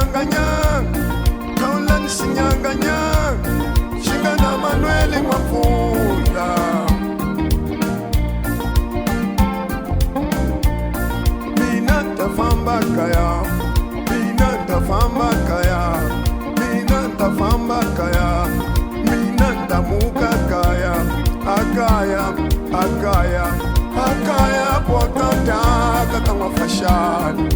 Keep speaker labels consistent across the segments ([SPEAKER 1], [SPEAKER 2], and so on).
[SPEAKER 1] sinyanganyang Kaulani sinyanganyang Shingana Manueli Mafunda Mina tafamba kaya Mina tafamba kaya Mina tafamba kaya Mina tamuka kaya Akaya, akaya, akaya Pwakata kakangwa fashani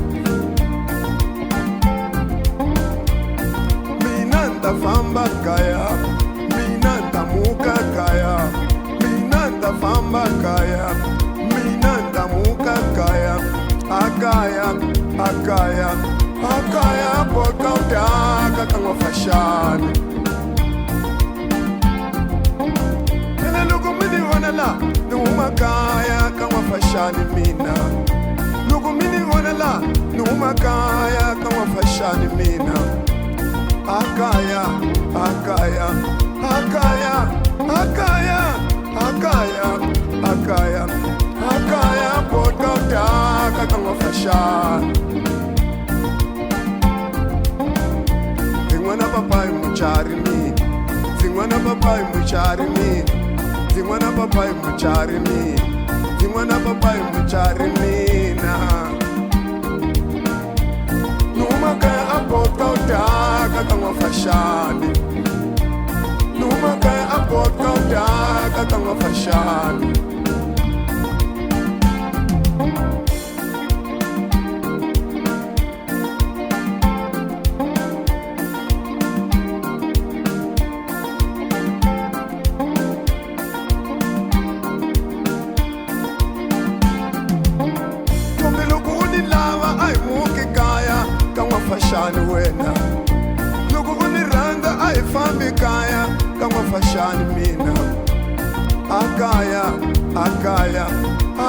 [SPEAKER 1] Famba kaya, minanta muka kaya, minanta famba kaya, minanta muka kaya, akaya, akaya, akaya poka utaka kangwa fashani. Ena lugu mini wanala, nuuma kaya kangwa fashani mina. Lugu mini wanala, nuuma kaya kangwa fashani mina. Akaya, akaya, akaya, akaya, akaya, akaya, akaya, poka utaka kangwa fashani. Zingwana papai muchari mi, zingwana papai muchari mi, zingwana papai muchari mi, zingwana papai muchari mi na. Numa kaya apota utaka kangwa fashani Numa kaya apota utaka kangwa fashani Tumbi luku unilava ay muki kaya kangwa fashani wena Luku uniranda ay fambi kaya kangwa fashani mina Akaya, akaya,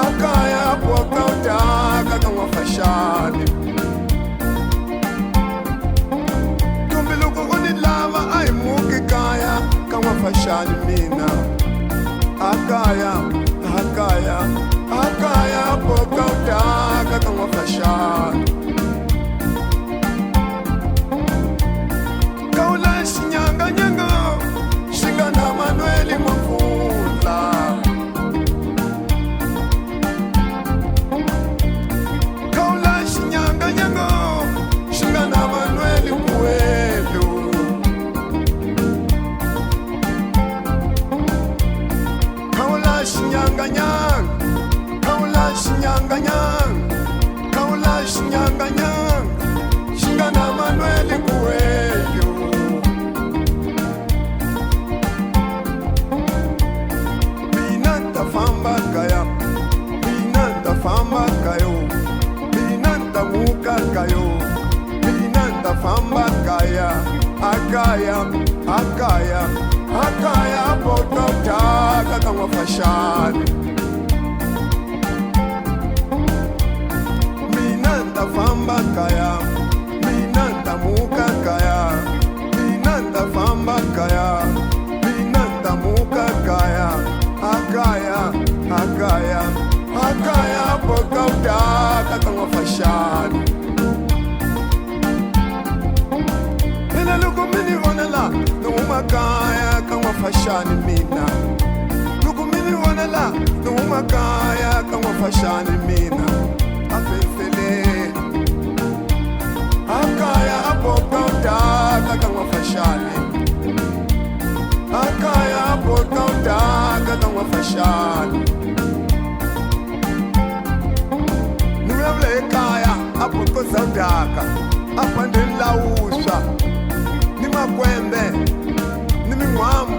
[SPEAKER 1] akaya poka utaka kangwa fashani Tumbi luku unilava ay muki kaya kangwa fashani mina Akaya, akaya, akaya poka utaka kangwa fashani Nyanga Shingana Manueli Mafunda Kaula Shinyanga Nyanga Shingana Manueli Muelu Kaula Shinyanga Nyanga Kaula Shinyanga Nyanga Kaula Shinyanga Nyanga Shingana Manueli Muelu Famba kaya, minanta famba kayo, minanta muka kayo, minanta famba kaya, akaya, akaya, akaya poka utaka kangwa fashani. Minanta famba kaya, minanta muka kaya, minanta famba kaya, minanta muka kaya. Akaya, akaya, akaya poka utaka kangwa fashani Ena luku mini wanala, nuuma kaya kangwa fashani mina Luku mini wanala, nuuma kaya kangwa fashani mina Afefele Akaya poka utaka kangwa fashani Akaya poka utaka kangwa fashani Nimevle kaya apoko zaudaka Apande nlausha Nimakwembe Nimingwamu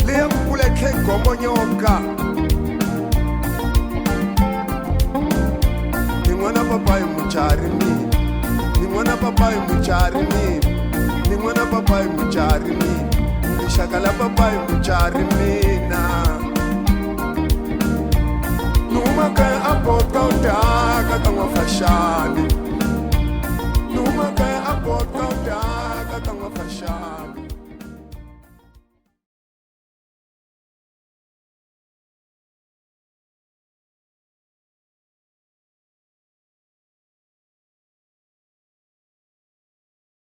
[SPEAKER 1] Liya mkule keko monyoka Nimwana papai muchari mi Nimwana papai muchari mi Nimwana papai muchari mi Shakala papai muchari mina Numa kaya apota utaka kangwa fashani Numa kaya apota utaka kangwa fashani